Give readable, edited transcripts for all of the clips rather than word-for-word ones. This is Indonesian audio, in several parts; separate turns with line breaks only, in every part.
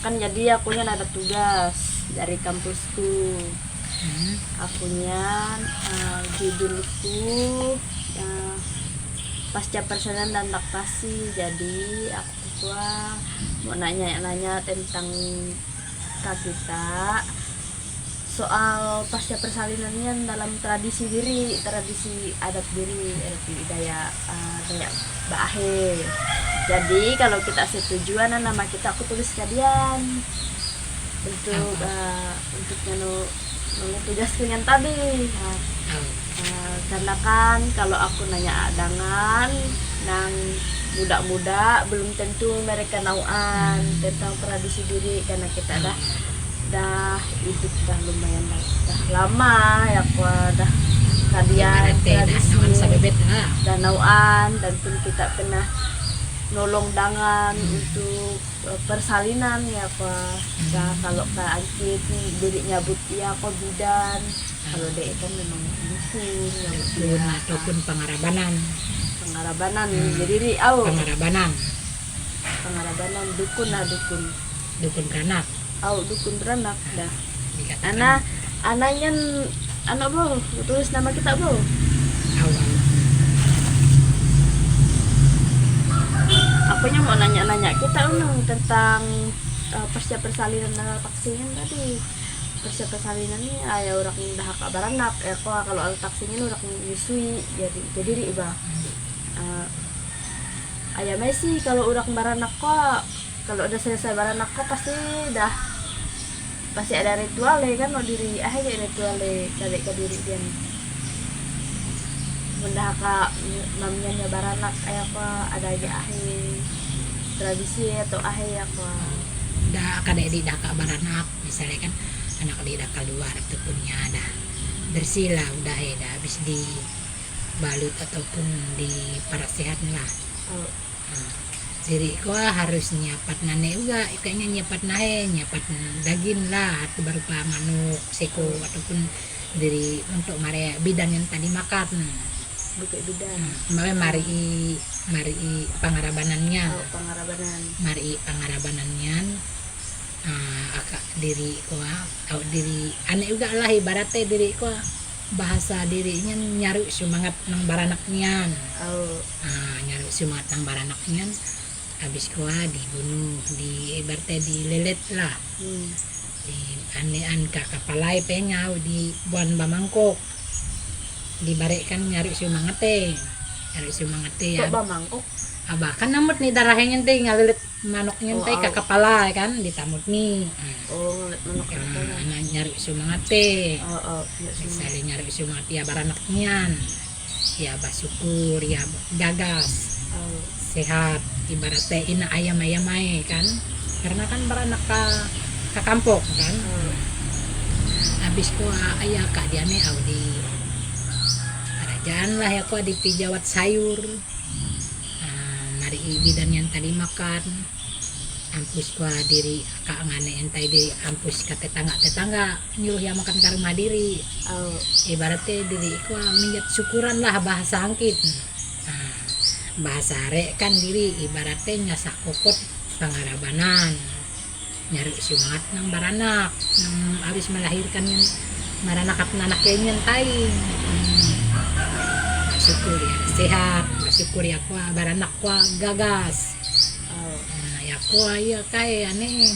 kan jadi akunya ada tugas dari kampusku. Akunya judulku pasca persalinan dan laktasi. Jadi aku mau nanya tentang Kak kita soal pasca persalinannya dalam tradisi adat diri Dayak Baahe. Jadi kalau kita setujuan nama kita aku tulis kalian untuk tugasku yang tadi. Karena kan kalau aku nanya dengan nang muda-muda belum tentu mereka nauan tentang tradisi diri, karena kita dah hidup dah lumayan dah lama ya dah kalian tradisi dan nauan, dan pun kita pernah nolong dangan untuk persalinan ya Pak. Nah, kalau Kak Angkit diri nyabut ya kok bidan, kalau dia kan memang dukun
ataupun pengarabanan
jadi pengarabanan dukun beranak dukun beranak dah. Anak bro tulis nama kita bro. Akunya mau nanya kita tentang pasca persalinan dan taksinya tadi. Pasca persalinan ini ayah orang dah kak baranak ya kok, kalau taksinya orang nyusui jadi iba ayah Messi kalau orang baranak kok, kalau udah selesai baranak kok pasti ada ritual kan mau diri ritual kali ke diri dia mendahaka namanya baranak apa ada aja tradisi atau apa
dah kada di daka baranak misalnya kan anak di daka luar ataupun nya ada bersih lah udah dah habis di balut ataupun di parasehat lah. Jadi kau harus nyiapat nane juga kayaknya nyiapat daging lah atau berupa manuk seko ataupun dari untuk mare bidan yang tadi makan.
Bukan bidan.
Mari pengarabanannya. Mari pengarabanannya. Akak diri kau diri aneh juga lah ibaratnya diri kau bahasa dirinya nyari semangat nang baranaknya. Nyari semangat nang baranaknya. Habis kau dibunuh di ibaratnya dilelet lah. Di anean ka kapalay penyau di buan bamangkok. Dibarekan nyari semangat ya.
Kok bamangkok?
Bahkan namut nih darahnya teh ngalilit manuknya teh ke kepala kan ditamut nih.
Manuk
nyari semangat teh. Misalnya nyari semangat ya baranaknya. Ya bersyukur ya gagas. Sehat ibaratnya ina ayam kan. Karena kan baranak ke kampung kan. Habis ko ayah kak dia nih di kerajaan lah ya ko di pijawat sayur. Mari bidan yang tadi makan ampus ko diri kak ngane entai diri ampus ke tetangga nyuruh ya makan ke rumah diri. Ibaratnya diri ko minjat syukuran lah bahasa angkit. Bahasa rek kan diri ibaratnya nyasak kokot pengarabanan nyari semangat nang baranak nang habis melahirkan yang baranak anaknya nyentai. Syukur ya sehat, syukur ya ku baranak ku gagas. Ya ku ya kae aneh.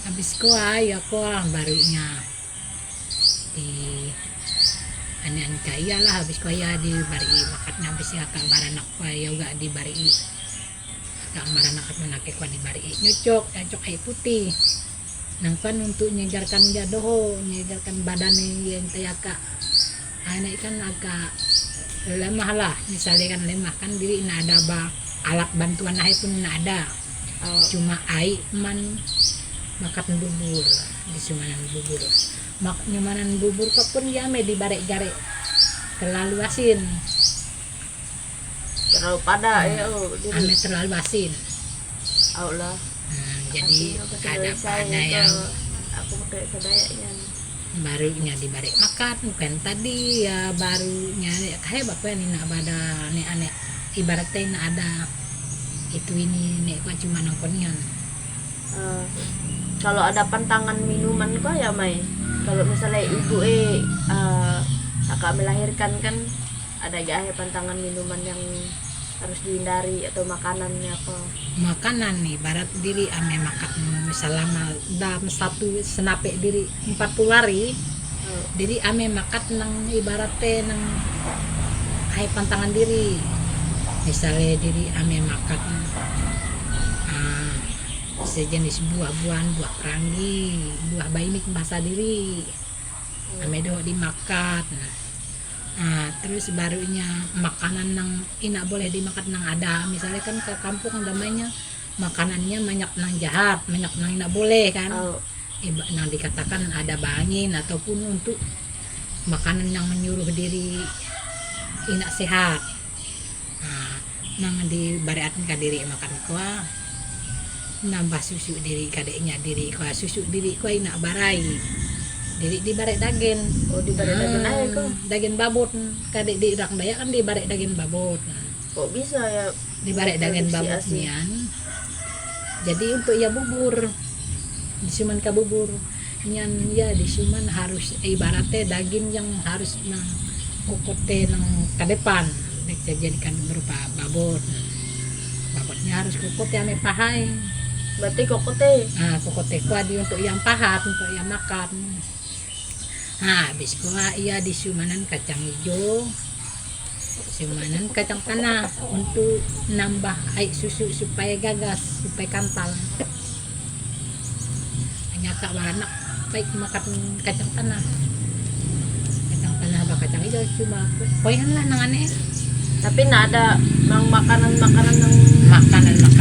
Habis ku ya ku barunya di anean kaya lah habis ku ya di bari makan habis ya ka baranak ku ya uga di bari ka baranak anake ku di bari nyucok air putih. Nang kan untuk nyegarkan jadoh, nyegarkan badannya yang tayaka. Anak kan agak lemah lah, misalnya kan lemah kan diri ada alat bantuan air pun ada. Cuma air man makan bubur di sumanan bubur. Nyamanan bubur kok pun ya me di barek-garek terlalu asin.
Terlalu pada
ame terlalu asin.
Allah.
Jadi ada pada yang
aku pakai sedayanya.
Barunya di barek makan bukan tadi ya barunya kayak bapak ini nak pada aneh ibaratnya ada itu ini nek cuma nongkonian
kalau ada pantangan minuman kok ya Mai. Kalau misalnya ibu kakak melahirkan kan ada gak pantangan minuman yang harus dihindari atau makanannya apa?
Makanan nih barat diri ame makan selama dalam satu senape diri 40 hari diri ame makan nang ibaratnya nang hai pantangan diri misalnya diri ame makan sejenis buah-buahan, buah perangi, buah baimik bahasa diri ame doh dimakan. Terus barunya makanan nang ina boleh dimakan nang ada misalnya kan ke kampung namanya makanannya banyak nang jahat, banyak nang ina boleh kan. Nang dikatakan ada bangin ataupun untuk makanan yang menyuruh diri ina sehat. Nang dibariatin ke diri makan kuah nambah susu diri kadeknya diri kuah susu diri kuah ina barai diri di barek dagen.
Di barek dagen aja kok.
Dagen babot kadek di Irang Daya kan di barek dagen babot.
Kok bisa ya
Di barek dagen babot nian. Jadi untuk ya bubur disuman ke bubur nian ya disuman harus ibaratnya daging yang harus nang kokote nang ke depan dijadikan berupa babot. Babotnya harus kokote ame pahai.
Berarti kokote.
Kokote kuah di untuk yang pahat untuk yang makan. Habis kuah iya disumanan kacang hijau, sumanan kacang tanah untuk nambah air susu supaya gagas, supaya kantal. Nyata anak baik makan kacang tanah. Kacang tanah apa kacang hijau cuma poyan lah nang aneh.
Tapi nak ada nang makanan-makanan nang
Makanan nang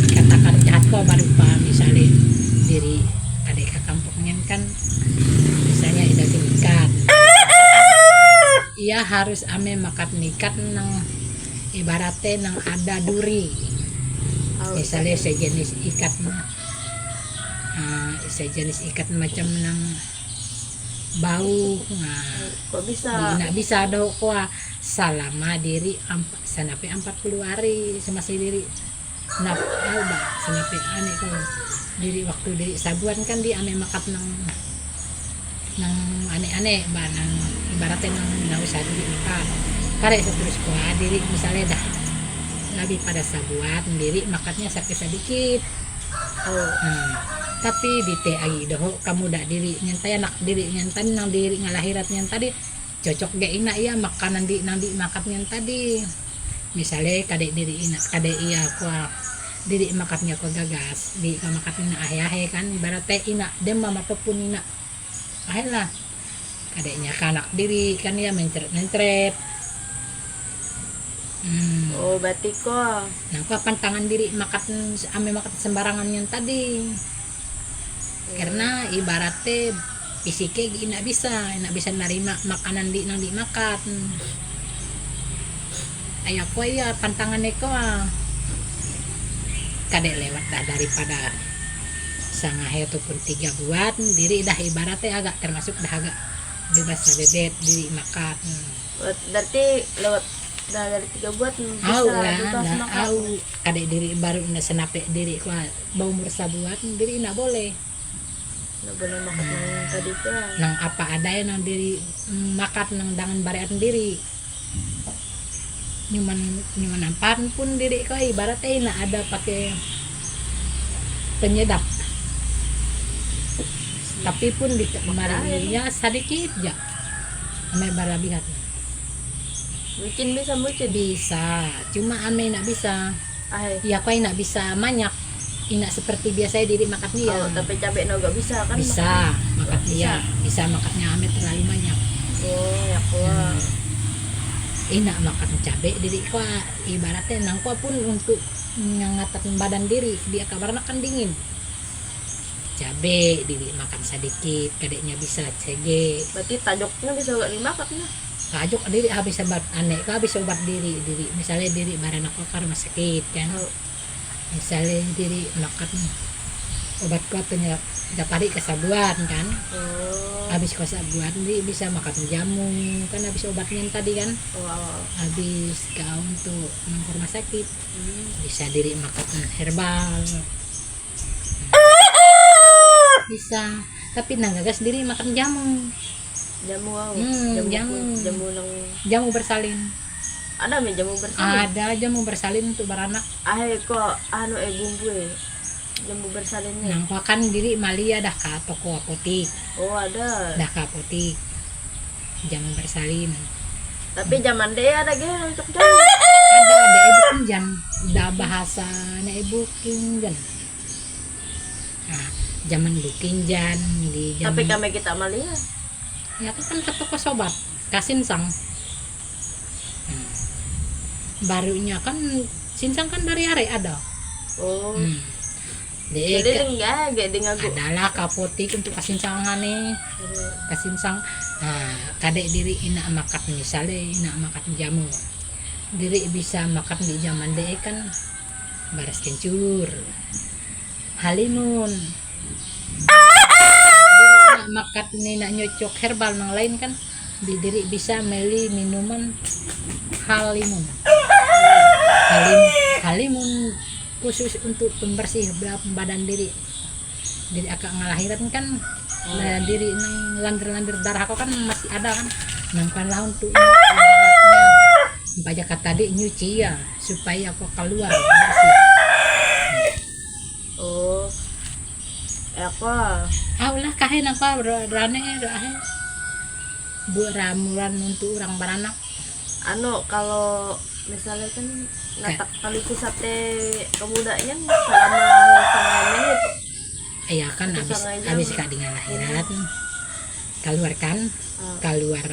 dikatakan jahat kok baru pa misalnya diri adik ke kampungnya kan misalnya daging ikan. Ia harus ame makan ikan nang ibaratnya nang ada duri. Misalnya sejenis ikan sejenis ikan macam nang bau.
Kok bisa?
Tidak bisa doh kuah selama diri sampai 40 hari semasa diri sampai aneh kalau diri waktu diri sabuan kan di ame makan nang aneh-aneh nang ibaratnya nang usah diri makan karek terus kuah diri misalnya dah lagi pada sabuan diri makannya sakit sedikit. Tapi di teh agi doh kamu dak diri nyantai anak diri nyantai nang diri ngalahirat tadi cocok gak ina iya makanan di nang di makannya tadi misalnya kadek diri ina kadek iya kuah diri makannya kuah gagas di makannya ahe kan ibaratnya ina demam apapun ina lah kadeknya kanak diri kan ya mencret
Berarti kok
nah kuah pantangan diri makan ame makan sembarangan yang tadi karena ibaratnya fisiknya ina bisa nerima makanan nang dimakan. Ayah ko ya pantangannya ko kadek lewat dah daripada sangahe ataupun 3 buat diri dah ibaratnya agak termasuk dah agak bebas sadedet diri makan.
Berarti lewat dah dari 3 buat bisa bebas makan.
Kadek diri baru ina senape diri ko bau merasa buat diri ina boleh.
Nggak boleh makan yang tadi tuh.
Nang apa ada yang nang diri makan nang dangan barian diri. Nyuman ampan pun diri ko ibaratnya ina ada pakai penyedap. Tapi pun di kemarinnya sedikit ya. Ame barabihat.
Mungkin bisa.
Cuma ame nak bisa. Ya ko ina bisa banyak. Ina seperti biasa diri makan dia.
Tapi cabai gak bisa kan?
Bisa makan dia. Bisa makannya ame terlalu banyak.
Ya kuah.
Ina makan cabai diri kuah ibaratnya nang kuah pun untuk mengangkat badan diri dia kabarnya kan dingin. Cabai diri makan sedikit kadeknya bisa sege.
Berarti tajoknya bisa gak dimakan ya?
Tajok diri habis obat aneh habis obat diri misalnya diri barang aku karena sakit kan. Misalnya diri makan obat kuatnya dapari kesabuan kan. Habis kesabuan diri bisa makan jamu kan habis obatnya tadi kan. Habis kau untuk rumah sakit bisa diri makan herbal. bisa. Tapi nanggagas diri makan jamu.
Jamu wow.
Jamu.
Jamu nang
Jamu bersalin.
ada me jamu bersalin.
Ada jamu bersalin untuk beranak.
Kok bumbu jamu bersalinnya.
Nang kan diri malia dah ke toko apotik.
Oh ada.
Dah ke apotik. Jamu bersalin.
Tapi zaman deh ada gak untuk jamu.
Ada ibu kinjan. Dah bahasa na ibu kinjan. Nah, zaman ibu kinjan di zaman.
Tapi kami kita malia.
Ya aku kan ke toko sobat Kasinsang. Barunya kan Sinsang kan dari hari ada.
Oh.
Dek,
Jadi enggak ngagu.
adalah kapotik untuk kasinsangannya kasinsang. Nah, kadek diri ina makan misalnya ina makan jamu. Diri bisa makan di zaman dek kan baras kencur, halimun. Diri ina makan ina nyocok herbal yang lain kan. Di diri bisa meli minuman halimun. Halimun khusus untuk pembersih badan diri. Jadi agak ngelahiran kan nah, diri nang landir-landir darah aku kan masih ada kan. Nangkan lah untuk ibaratnya baca kata tadi nyuci ya supaya aku keluar bersih.
Oh. Apa?
Ulah kahin apa rane buat ramuan untuk orang beranak.
Kalau misalnya kan natak tali pusatnya kemudanya selama 1,5 menit.
Ya kan habis kak dengan lahiran keluarkan keluar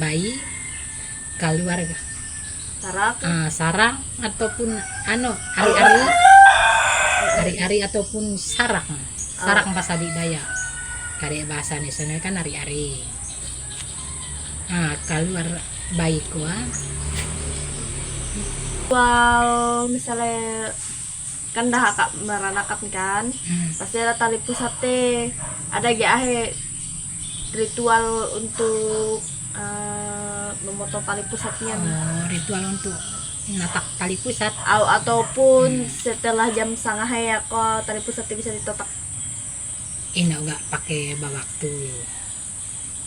bayi keluar
Sarak.
sarang ataupun ari-ari ataupun sarang bahasa Didaya karya bahasa nasional kan ari-ari. Keluar bayi kuah.
Wow, misalnya kan dah kak meranakan kan, pasti ada tali pusatnya, ada ritual untuk memotong tali pusatnya.
Ritual untuk natak tali pusat
Ataupun setelah jam setengah ya kok tali pusatnya bisa ditotak.
ini enggak pakai waktu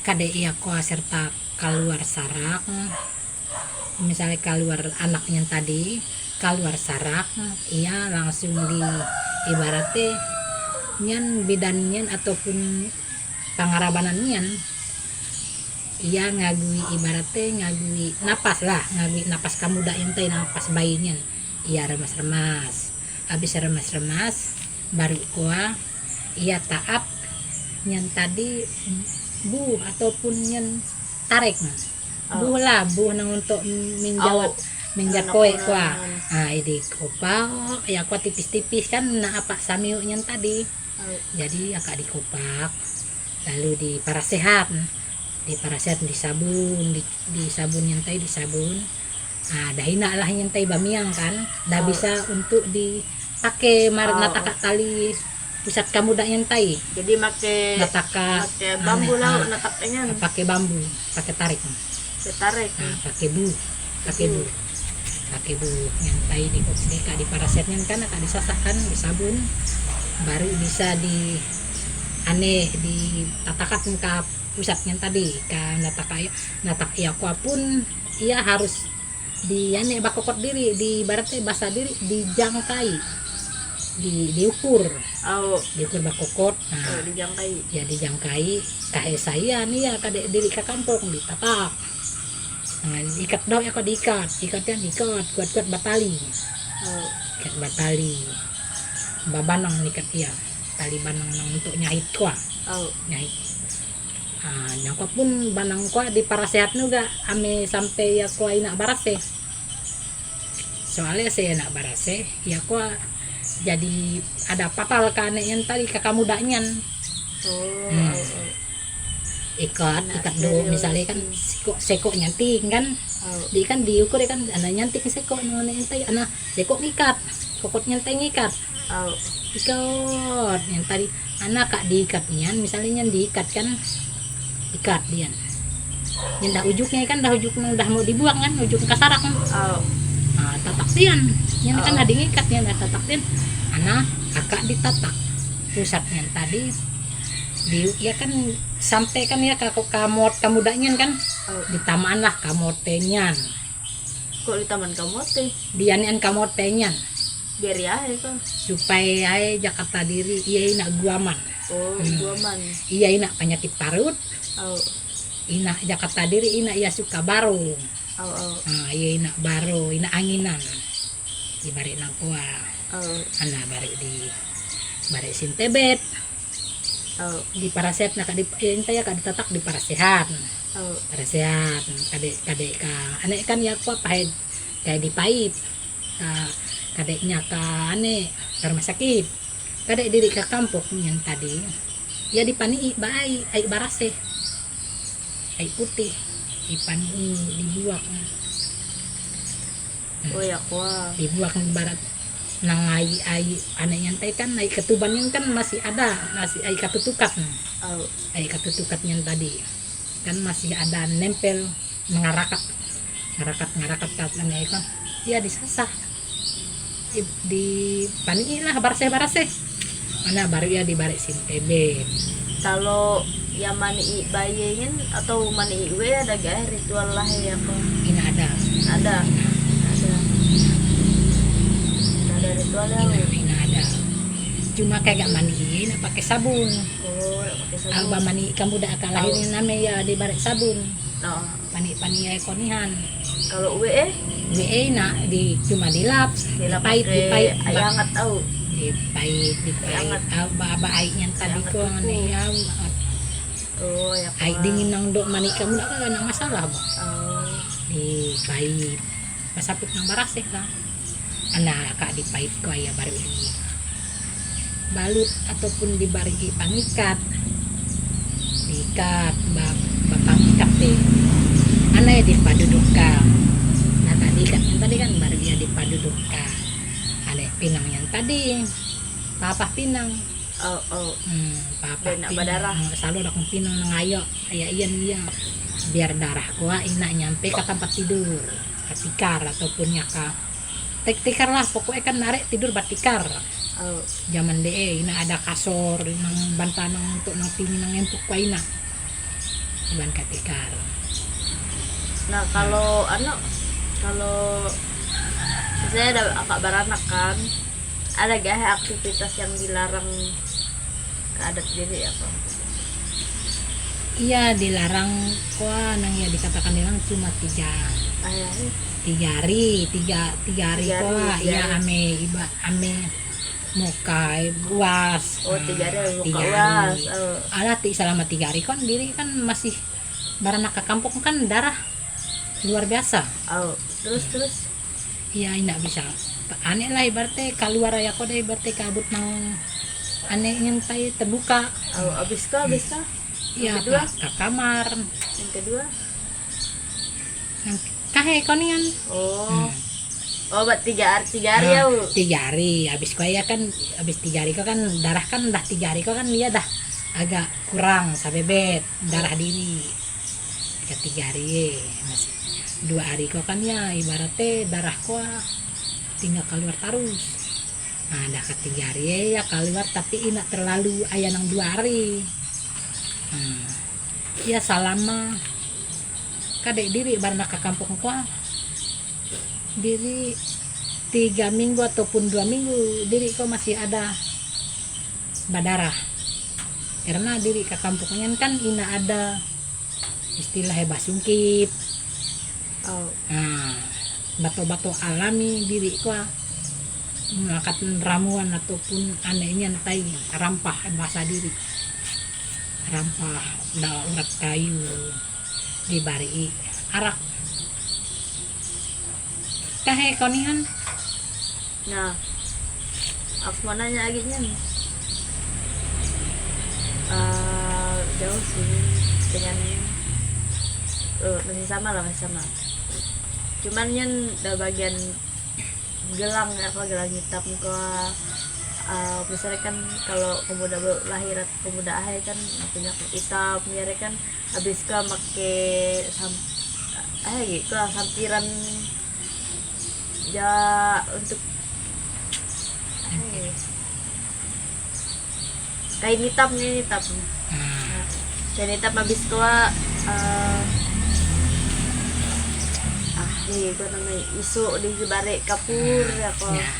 kadek iya kuah serta keluar sarak. Misalnya keluar anaknya tadi keluar sarak iya langsung di ibaratnya nyan bidannya ataupun pangarabanannya iya ngagui ibaratnya ngagui napas kamuda yang tadi napas bayinya iya remas-remas habis remas-remas baru kuah iya taap nyan tadi bu ataupun nyan tarik buh nang untuk minjat koe kuah. Ini kopak ya kuah tipis-tipis kan apa samiunya tadi. Jadi agak dikopak lalu diparasehat di sabun di sabun yang tadi di sabun. Dahina lah yang tadi bamiang kan dah bisa untuk dipakai nataka tali pusat kamuda yang tadi.
Jadi pakai bambu lah nataknya.
Pakai bambu, pakai tarik. Pakai bu yang tadi di parasetnya kan akan disasahkan di sabun baru bisa ditatakan ke pusatnya tadi kan natak aku pun ia harus bakokot diri di baratnya bahasa diri dijangkai diukur bakokot dijangkai kayak saya nih ya kadek diri ke kampung ditatak. Ikat dong ya kok ikatnya kuat batali ikat batali babanang ikat ya tali banang untuk nyahit kuah nyahit nyangkut pun banang kuah di parasehat juga ame sampai ya kuah inak barase soalnya saya nak barase ya kuah jadi ada patal kane yang tadi kakak mudanya ikat dulu misalnya kan sekok nyantik kan kan diukur kan anak nyantik sekok anak sekok ngikat kokot nyantai ngikat ikat yang tadi anak kak diikatnya misalnya yang diikat kan ikat dia yang dah ujungnya kan dah mau dibuang kan ujung kasarak kan tatak dian yang kan dah diikat yang dah tatak dian anak kakak ditatak pusatnya tadi Ya kan sampai kan ya kamot kamudanya kan
Oh,
ditamaan lah kamotenyan
kok di taman kamu teh?
dianian kamotenyan
Biar ya kok.
supaya ay Jakarta diri iya ina guaman
Oh, gua man.
iya ina penyakit parut
Oh,
ina Jakarta diri ina iya suka baru
oh.
iya ina baru ina anginan di bari nang kuah
Oh,
ana bari di bari sintebet
oh,
di paraset na kadi ya kadi tatak di parasehat
oh.
parasehat kade ka ane kan ya kuah pahit kayak di pahit kadeknya ka ane ke rumah sakit kadek diri ke kampung yang tadi ya dipanii baai ai barase ai putih dipanii dibuak
Oh ya kuah.
dibuak di barat nang ai ane nyantai kan ai ketuban yang kan masih ada masih ai katutukat
Oh,
ai katutukat yang tadi kan masih ada nempel ngarakat ngarakat katanya itu ya disasah di pani lah barase mana baru ya di barik sintebe
kalau yang mani bayiin atau mani iwe ada gak ritual lah ya kok?
ini ada
Ada. Ada ritualnya.
ini ada cuma kayak gak mandiin pakai sabun
Oh, pakai sabun.
abah mani kamu udah akal lahirin namanya ya di barik sabun
Nah,
pani ya konihan
kalau uwe
nak di cuma dilap dipait
air hangat tahu.
dipait
Hangat.
abah airnya tadi
Hangat
kok
betul.
ya
Oh ya
air
kuah.
dingin nang dok mani kamu udah kagak masalah bang
Oh,
dipait pasapit ng barase lah anak kak dipait ko ay baru di balut ataupun dibari pangikat diikat bapangikat deh anay dipaduduk ka nah tadi kan baru dia dipaduduk ka anay pinang yang tadi papa pinang
oh.
papa
Dan nak
pinang
berdarah.
selalu akong pinang nangayo ayah iyan iya biar darah kuah ina nyampe ke tempat tidur ketikar ataupun ya tikar lah pokoknya kan narik tidur batikar
Oh,
zaman deh ina ada kasur nang bantanang untuk nang tingin nang empuk kuah ina ban ketikar
nah kalau saya ada akak beranak kan, ada gak aktivitas yang dilarang ke adat diri apa?
iya dilarang kuah nang ya dikatakan dilarang cuma tiga hari
Tiga
kuah
hari.
iya ame muka buas
Oh, 3 hari buka
3
uas.
hari.
Oh,
Alati selama 3 hari kan diri kan masih baranak ke kampung kan darah luar biasa
oh. Terus.
iya tidak bisa aneh lah ibaratnya keluar ya kok deh ibaratnya kabut nang aneh yang tay terbuka
Oh, abis kah?
iya
Yang kedua?
ke kamar
Yang kedua?
yang kahe konian
Oh. Oh, buat 3 hari ya. Bu?
3 hari habis kau ya kan habis 3 hari kau kan darah kan dah 3 hari kau kan dia dah agak kurang sabebet darah diri ke 3 hari masih 2 hari kau kan ya ibaratnya darah kau tinggal keluar terus nah dah ke 3 hari ya keluar tapi ini terlalu ayah nang 2 hari ya selama kadek diri barang ke kampung kau diri 3 minggu ataupun 2 minggu diri kok masih ada berdarah karena diri ke kampungnya kan ina ada istilah hebah sungkip
Oh.
batu-batu alami diri kok melakukan ramuan ataupun anehnya entai rampah bahasa diri rampah urat kayu dibari arak kahe konian
Nah, aku mau nanya lagi nih. Jauh sih dengan masih sama. Cuman yang udah bagian gelang hitam kok. Misalnya kan kalau pemuda lahir pemuda akhir kan punya hitam ya kan habis ke make gitu sampiran ya untuk kain hitam nih hitam.
Ah,
Kain hitam habis ko ko namanya isu di bare kapur ya ko.
ya.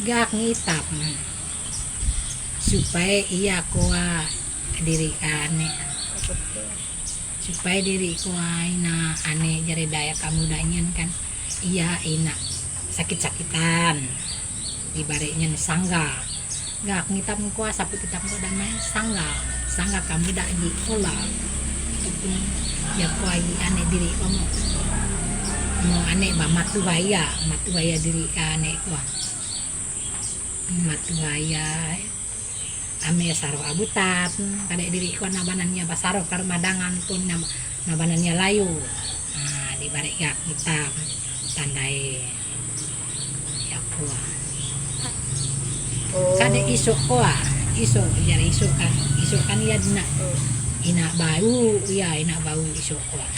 Gak ngitap supaya iya kuah diri ane, supaya diri kuah ina ane jari daya kamu danyan kan iya ina sakit-sakitan di bareknya sangga gak ngitap kuah sapu kitab ko damai sangga kamu dak di ola itu ya kuah ane diri kamu mau ane ba matu baya diri ka ane kuah matu baya ame saro abutan kadek diri ko nabanannya basaro karmadangan pun nabanannya layu. Nah di balik ya kita tandai ya kuah kadek iso kuah iso jari iso kan ya ina bau iso kuah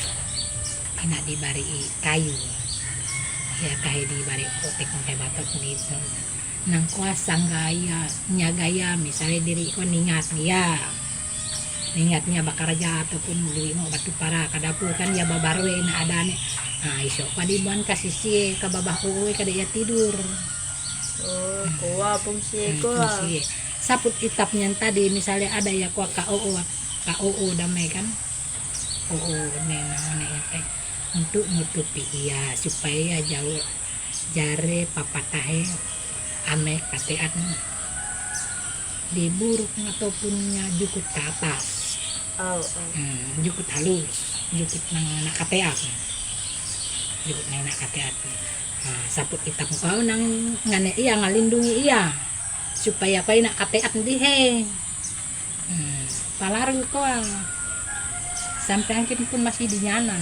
ina di bari kayu ya kayu di bari potek kayak batok gitu nang kuasa gaya nyagaya misalnya diri ko ningatnya bakar aja ataupun diri mau batu para kadapur kan ya babarwe na adane nah iso pa di buan kasih si ka babah ko kada ya tidur
Kuah fungsi
fungsi saput itapnya tadi misalnya ada ya kuah KOO damai kan namanya ya untuk nutupi iya supaya jauh jare papatahe ame kateat diburuk ataupun jukut ke atas jukut halus jukut nang anak kateat saput hitam kau nang ngane iya ngalindungi iya supaya kau nak kateat dihe palaru kau sampai angkin pun masih dinyanan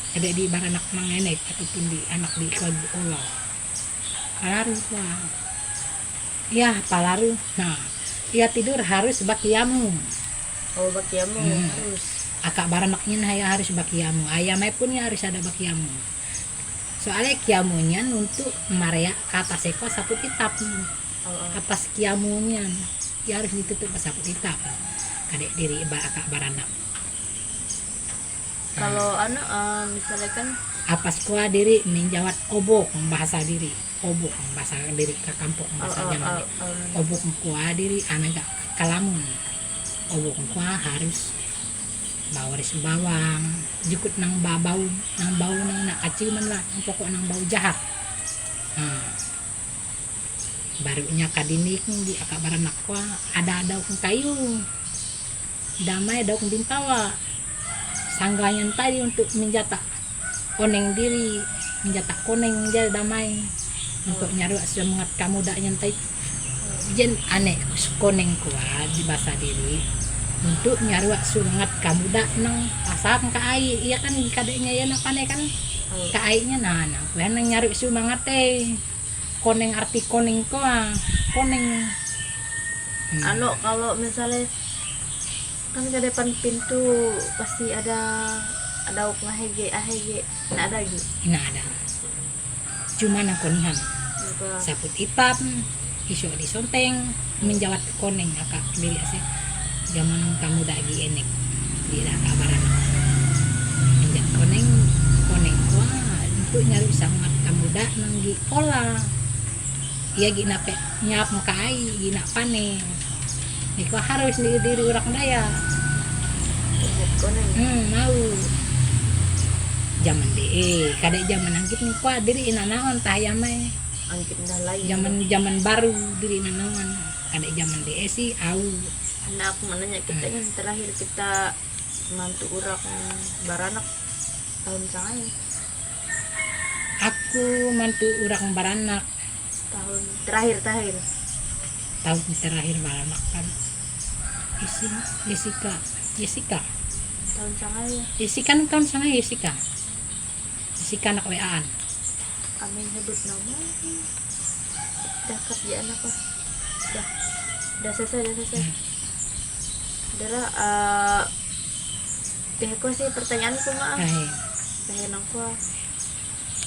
ada di baranak mangenek ataupun di anak di kau olah palaru wah ya palaru nah ia tidur harus bakiamu
harus
akak baranaknya harus bakiamu ayamnya pun ya harus ada bakiamu soalnya kiamunya untuk maria kata seko sapu kitap atas kiamunya ya harus ditutup sapu kitap kadek diri akak baranak
kalau misalnya kan
apas kuah diri menjawat obok bahasa diri obok bahasa diri ke kampung bahasa Jawa obok kuah diri anak kalamun obok kuah harus bawaris bawang jukut nang bau nang nak kaciuman lah pokok nang bau jahat barunya kadinik di akak baranak kuah ada daun kayu damai daun bintawa sangganya tadi untuk menjata koneng diri menjata koneng dia damai untuk nyaru semangat kamu dak nyantai jen aneh koneng kuat di bahasa diri untuk nyaru semangat kamu dak nang pasar ke ai iya kan kadeknya ya nak panai kan ke ainya nah kuwi nang nyaru semangat koneng arti koneng koneng
kalau misalnya kan ke depan pintu pasti ada ahege nah ada gitu
ada cuma nang konihan saput hitam iso disonteng menjawat koneng akak diri asih zaman kamu dagi enek di kabaran menjat koneng kuah untuk nyari sangat kamu dak nang gi olah iya gi nape nyap kai gi nak panen niku harus diri orang daya mau zaman kadek zaman angkit nih kuah diri inanaon tayamai
angkit lain
zaman baru diri inanaon kadek zaman sih au
anak aku mananya kita kan terakhir kita mantu urang baranak tahun sangai
aku mantu urang baranak
tahun terakhir
baranak kan Jessica
tahun sangai
Jessica tahun sangai Jessica anak WA-an
amin sebut nama dekat di anak apa udah selesai Dara ko sih pertanyaanku mah aku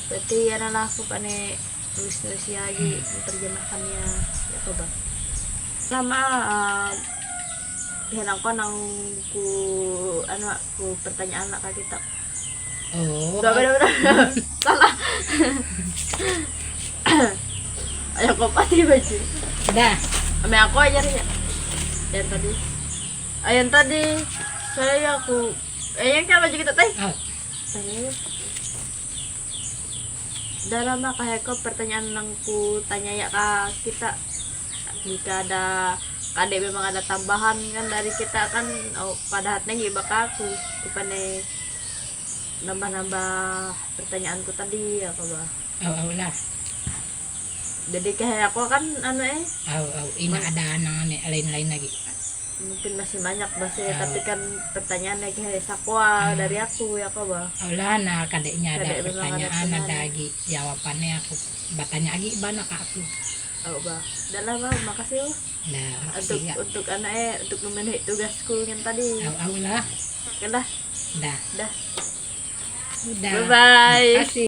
berarti ana aku pane nulis lagi menerjemahkannya ya coba sama hinang ko nang ku pertanyaan nak kak kita.
Oh.
Udah. Salah. Ayo ko pati baju.
Dah.
Ame aku aja ya. Yang tadi. Yang tadi saya aku yang kan baju kita teh.
Oh.
Saya udah lama kayak kok pertanyaan yang ku tanya ya kak kita. Jika ada kadek memang ada tambahan kan dari kita kan pada hatnya bakal aku kupane nambah pertanyaanku tadi apa bah.
Oh lah.
Jadi kayak aku kan
Ini ada nang lain-lain lagi.
mungkin masih banyak bahasa tapi kan pertanyaannya kayak sakwa dari aku ya kok bah.
Oh lah, nah kadeknya ada
Kadek memang ada
pertanyaan, ada
pertanyaan.
lagi jawabannya aku bertanya lagi banyak kak aku.
Bah. Udah lah bah, makasih
Nah,
untuk
makasih ya.
untuk untuk memenuhi tugasku yang tadi.
Lah,
Oke dah.
dah.
Dah.
Udah.
Bye bye.
Makasih.